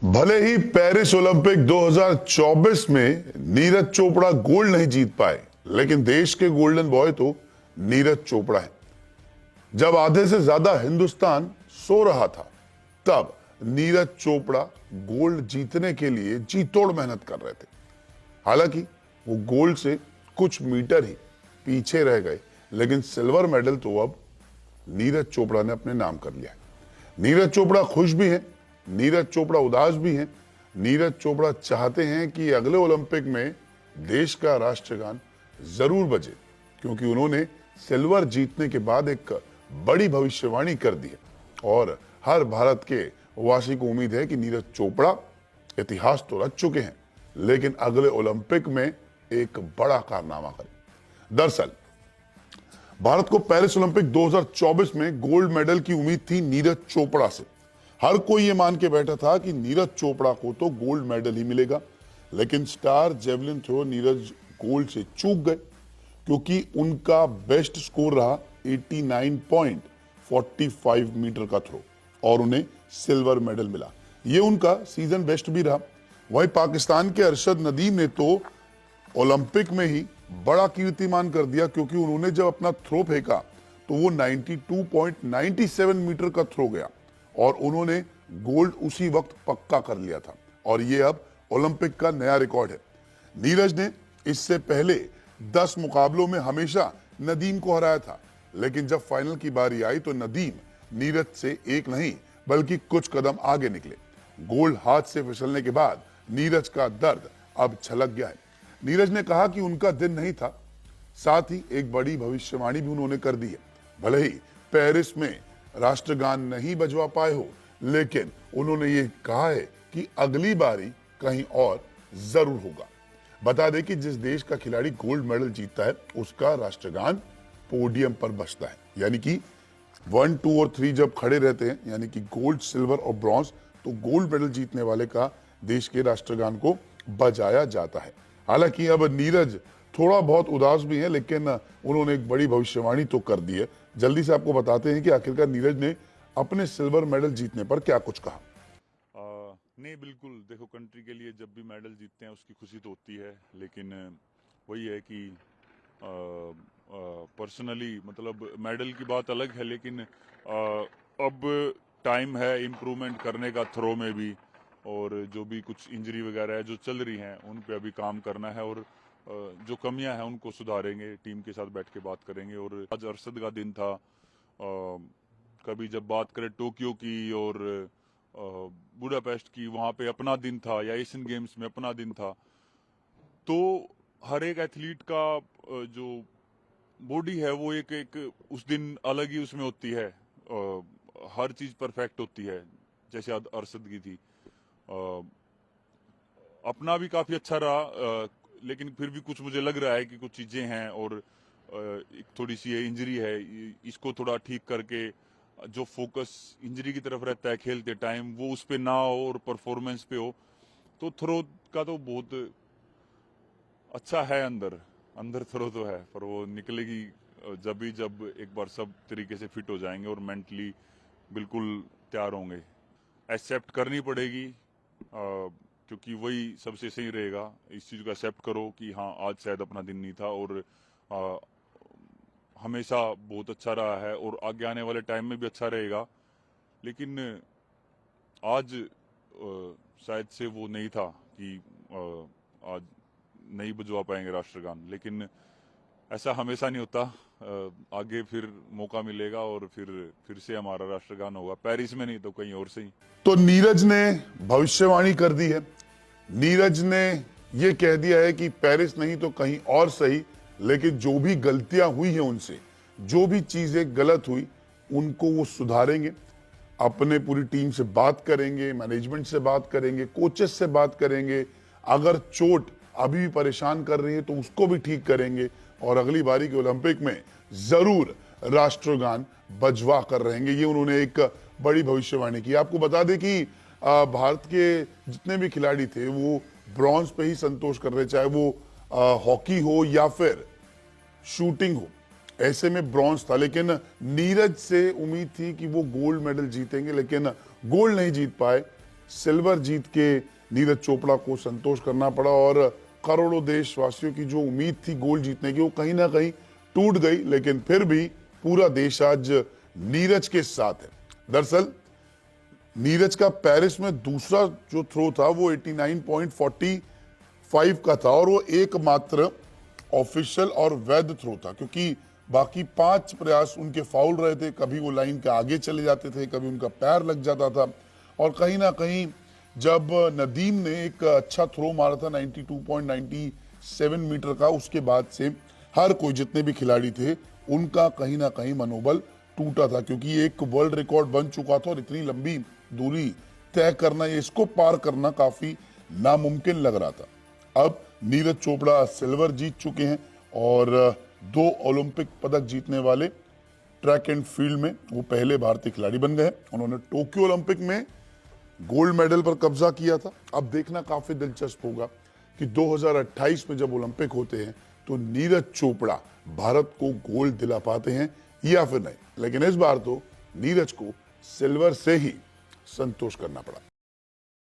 भले ही Paris Olympic 2024 में Neeraj Chopra gold नहीं जीत पाए, लेकिन देश के गोल्डन बॉय तो नीरज चोपड़ा है। जब आधे से ज्यादा हिंदुस्तान सो रहा था, तब नीरज चोपड़ा गोल्ड जीतने के लिए जी तोड़ मेहनत कर रहे थे। हालांकि वो गोल्ड से कुछ मीटर ही पीछे रह गए, लेकिन सिल्वर मेडल तो अब नीरज चोपड़ा ने अपने नाम कर लिया है। नीरज चोपड़ा खुश भी हैं, नीरज चोपड़ा उदास भी हैं। नीरज चोपड़ा चाहते हैं कि अगले ओलंपिक में देश का राष्ट्रगान जरूर बजे, क्योंकि उन्होंने सिल्वर जीतने के बाद एक बड़ी भविष्यवाणी कर दी है और हर भारत के वासी को उम्मीद है कि नीरज चोपड़ा इतिहास तो रच चुके हैं, लेकिन अगले ओलंपिक में एक बड़ा कारनामा करें। दरअसल भारत को पेरिस ओलंपिक 2024 में गोल्ड मेडल की उम्मीद थी नीरज चोपड़ा से। हर कोई ये मान के बैठा था कि नीरज चोपड़ा को तो गोल्ड मेडल ही मिलेगा, लेकिन star javelin throw Neeraj gold से चूक गए, क्योंकि उनका बेस्ट स्कोर रहा 89.45 मीटर का थ्रो और उन्हें सिल्वर मेडल मिला। ये उनका सीजन बेस्ट भी रहा। वहीं पाकिस्तान के अरशद नदीम ने तो ओलंपिक में ही बड़ा कीर्तिमान कर दिया, क्योंकि उन्होंने जब अपना थ्रो फेंका तो वो 92.97 मीटर का थ्रो गया और उन्होंने गोल्ड उसी वक्त पक्का कर लिया था और ये अब ओलंपिक का नया रिकॉर्ड है। नीरज ने इससे पहले 10 मुकाबलों में हमेशा नदीम को हराया था, लेकिन जब फाइनल की बारी आई तो नदीम नीरज से एक नहीं बल्कि कुछ कदम आगे निकले। गोल्ड हाथ से फिसलने के बाद नीरज का दर्द अब छलक गया है। नीरज ने कहा कि उनका दिन नहीं था, साथ ही एक बड़ी भविष्यवाणी भी उन्होंने कर दी है। भले ही पेरिस में राष्ट्रगान नहीं बजवा पाए हो, लेकिन उन्होंने ये कहा है कि अगली बारी कहीं और जरूर होगा। बता दें कि जिस देश का खिलाड़ी गोल्ड मेडल जीतता है, उसका राष्ट्रगान पोडियम पर बजता है। यानी कि 1, 2 और 3 जब खड़े रहते हैं, यानी कि गोल्ड, सिल्वर और ब्रॉन्ज, तो गोल्ड मेडल जीतने वाले का देश के राष्ट्रगान को बजाया जाता है। हालांकि अब नीरज थोड़ा बहुत उदास भी है, लेकिन उन्होंने एक बड़ी भविष्यवाणी तो कर दी है। जल्दी से आपको बताते हैं कि आखिरकार नीरज ने अपने सिल्वर मेडल जीतने पर क्या कुछ कहा। नहीं, बिल्कुल। देखो, कंट्री के लिए जब भी मेडल जीतते हैं उसकी खुशी तो होती है, लेकिन वही है कि पर्सनली मतलब मेडल की बात अलग है, लेकिन अब टाइम है इम्प्रूवमेंट करने का थ्रो में भी, और जो भी कुछ इंजरी वगैरह है जो चल रही हैं उन पे अभी काम करना है, और जो कमियां हैं उनको सुधारेंगे, टीम के साथ बैठ के बात करेंगे। और आज अरशद का दिन था। कभी जब बात करें टोक्यो की और बुडापेस्ट की, वहाँ पे अपना दिन था, या एशियन गेम्स में अपना दिन था। तो हर एक एथलीट का जो बॉडी है वो एक एक उस दिन अलग ही उसमें होती है। हर चीज परफेक्ट होती है, जैसे अरशद की थी। अ, अपना भी काफी अच्छा रहा, लेकिन फिर भी कुछ मुझे लग रहा है कि कुछ चीजें हैं, और एक थोड़ी सी ये इंजरी है, इसको थोड़ा ठीक करके जो फोकस इंजरी की तरफ रहता है खेलते टाइम, वो उस पे ना हो और परफॉर्मेंस पे हो। तो थ्रो का तो बहुत अच्छा है, अंदर अंदर थ्रो तो है, पर वो निकलेगी जब एक बार सब तरीके से फिट हो जाएंगे और मेंटली बिल्कुल तैयार होंगे। एक्सेप्ट करनी पड़ेगी, क्योंकि वही सबसे सही रहेगा। इस चीज को एक्सेप्ट करो कि हाँ, आज शायद अपना दिन नहीं था, और आ, हमेशा बहुत अच्छा रहा है और आगे आने वाले टाइम में भी अच्छा रहेगा। लेकिन आज शायद से वो नहीं था कि आज नहीं बजवा पाएंगे राष्ट्रगान, लेकिन ऐसा हमेशा नहीं होता। आगे फिर मौका मिलेगा और फिर से हमारा राष्ट्रगान होगा, पेरिस में नहीं तो कहीं और से ही। तो नीरज ने भविष्यवाणी कर दी है। नीरज ने यह कह दिया है कि पेरिस नहीं तो कहीं और सही, लेकिन जो भी गलतियां हुई हैं उनसे, जो भी चीजें गलत हुई, उनको वो सुधारेंगे। अपने पूरी टीम से बात करेंगे, मैनेजमेंट से बात करेंगे, कोचेस से बात करेंगे। अगर चोट अभी भी परेशान कर रही है तो उसको भी ठीक करेंगे और अगली बारी के ओलंपिक में जरूर राष्ट्रगान बजवा कर रहेंगे। ये उन्होंने एक बड़ी भविष्यवाणी की। आपको बता दें कि भारत के जितने भी खिलाड़ी थे वो ब्रॉन्ज पे ही संतोष कर रहे, चाहे वो हॉकी हो या फिर शूटिंग हो। ऐसे में ब्रॉन्ज था, लेकिन नीरज से उम्मीद थी कि वो गोल्ड मेडल जीतेंगे, लेकिन गोल्ड नहीं जीत पाए। सिल्वर जीत के नीरज चोपड़ा को संतोष करना पड़ा और करोड़ों देशवासियों की जो उम्मीद थी गोल्ड जीतने की वो कहीं ना कहीं टूट गई। लेकिन फिर भी पूरा देश आज नीरज के साथ है। दरअसल नीरज का पेरिस में दूसरा जो थ्रो था वो 89.45 का था और वो एकमात्र ऑफिशियल और वैध थ्रो था, क्योंकि बाकी 5 प्रयास उनके फाउल रहे थे। कभी वो लाइन के आगे चले जाते थे, कभी उनका पैर लग जाता था। और कहीं ना कहीं जब नदीम ने एक अच्छा थ्रो मारा था 92.97 मीटर का, उसके बाद से हर कोई, जितने भी खिलाड़ी थे, उनका कहीं ना कहीं मनोबल टूटा था, क्योंकि ये एक वर्ल्ड रिकॉर्ड बन चुका था और इतनी लंबी दूरी तय करना, इसको पार करना काफी नामुमकिन लग रहा था। अब नीरज चोपड़ा सिल्वर जीत चुके हैं और 2 ओलंपिक पदक जीतने वाले ट्रैक एंड फील्ड में वो पहले भारतीय खिलाड़ी बन गए। उन्होंने टोक्यो ओलंपिक में गोल्ड मेडल पर कब्जा किया था। अब देखना काफी दिलचस्प होगा कि 2028 में जब ओलंपिक होते हैं तो नीरज चोपड़ा भारत को गोल्ड दिला पाते हैं या फिर नहीं। लेकिन इस बार तो नीरज को सिल्वर से ही संतोष करना पड़ा।